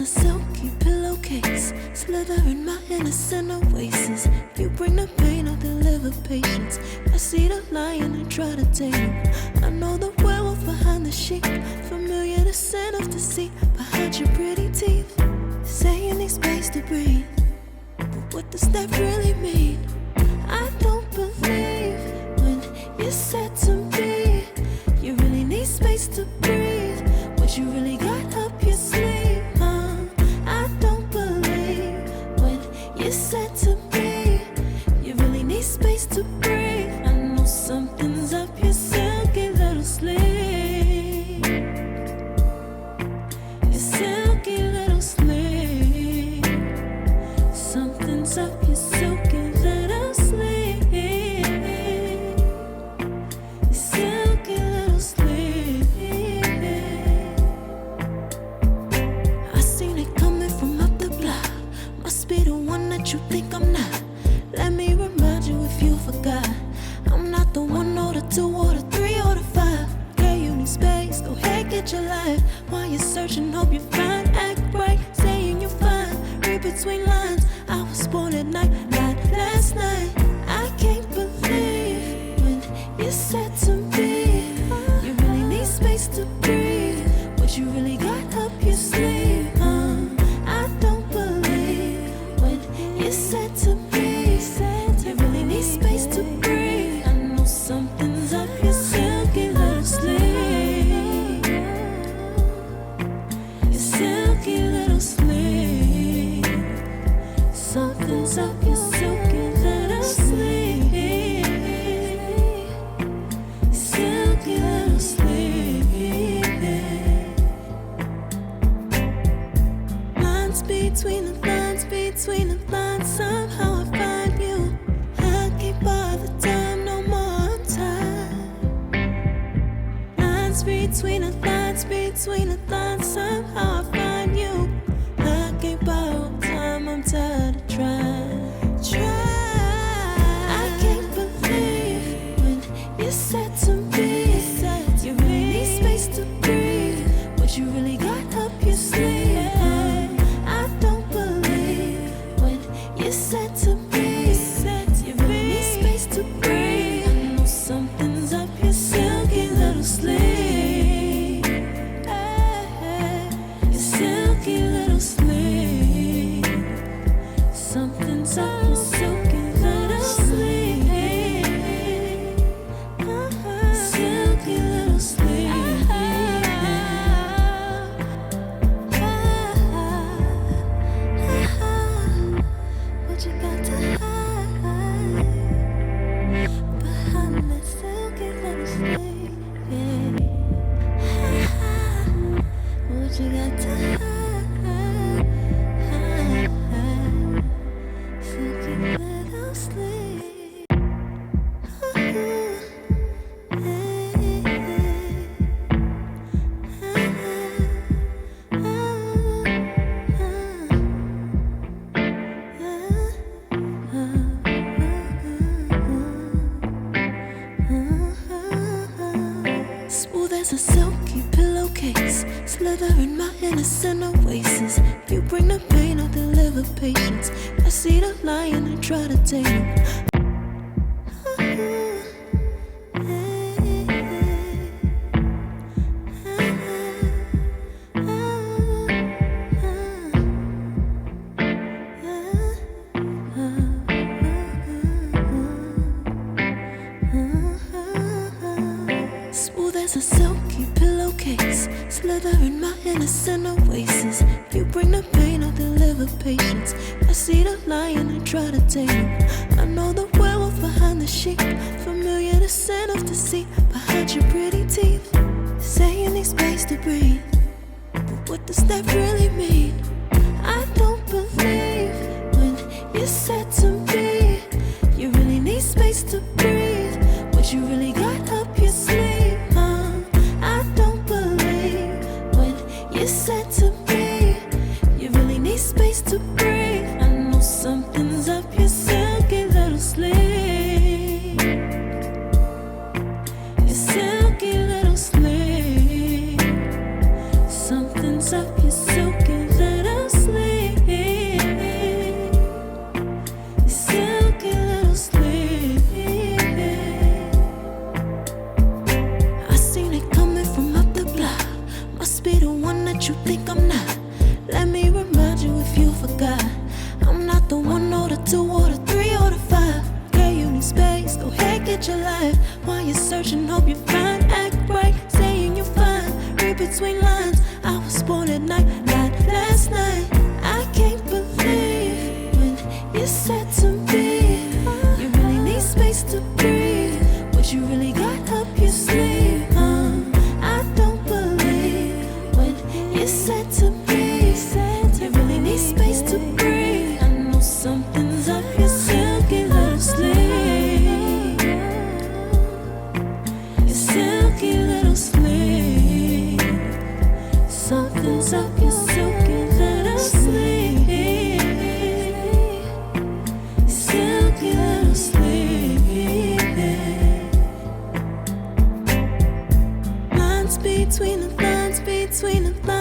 a silky pillowcase, slither in my innocent oasis. If you bring the pain, I'll deliver patience. I see the lion and try to tame him. I know the werewolf behind the sheep, familiar the scent of deceit behind your pretty teeth. Saying need space to breathe, but what does that really mean? I don't believe when you said to me you really need space to breathe. What you really got up your sleeve, huh? I don't believe when you said to me you really need space to breathe. I know something's up your silky little sleeve, your silky little sleeve. Something's up your silky little sleeve, your silky little sleeve. I seen it coming from up the block. Must be the one that you think I'm not. Let me remind you if you forgot, I'm not the one or the two or the three or the five. Yeah, you need space, go ahead, get your life. While you're searching, hope you find, act right, saying you're fine. Read between lines, I was born at night, not last night. I can't believe when you said to me you really need space to breathe. What you really got up your sleeve, I don't believe when you said to me you really need space to breathe. I know something's up your silky little sleeve, your silky little sleeve. Something's up your silky little sleeve, silky little sleeve. Lines between the lines, between the lines, somehow I find you. I can't bother time, no more time. Lines between the lines, between the lines, somehow I find you. I can't borrow time, I'm tired of trying. I can't believe when you said to me you really need space to breathe. What you really got up your sleeve, I don't believe when you said to me you really need space to breathe. I know something's up your silky little sleeve, your silky little sleeve. Something's up your silky little sleeve, silky little sleeve. What you got to hide behind that silky little sleeve? What you got to hide, silky little sleeve. Smooth as a silky pillowcase, slither in my innocent oasis. If you bring the pain, I'll deliver patience. I see the lion and try to tame him. Smooth as a silky pillowcase, slither in my innocent oasis. If you bring the pain, I'll deliver patience. I see the lion and try to tame him. I know the werewolf behind the sheep, familiar the scent of deceit behind your pretty teeth. Saying need space to breathe, but what does that really mean? I don't believe when you said to me you really need space to breathe. What you really got up your sleeve, I don't believe when you said to me you really need space to breathe. I know something's up your silky little sleeve, your silky little sleeve. Something's up your silky little between lines. I was born at night, not last night. I can't believe when you said to me, you really need space to breathe. What you really got up your sleeve? I don't believe when you said to me, you really need space to breathe. I know something's up your silky little sleeve. Your silky little sleeve. Something's up your silky little sleeve. Silky little sleeve. Lines between the lines, between the lines.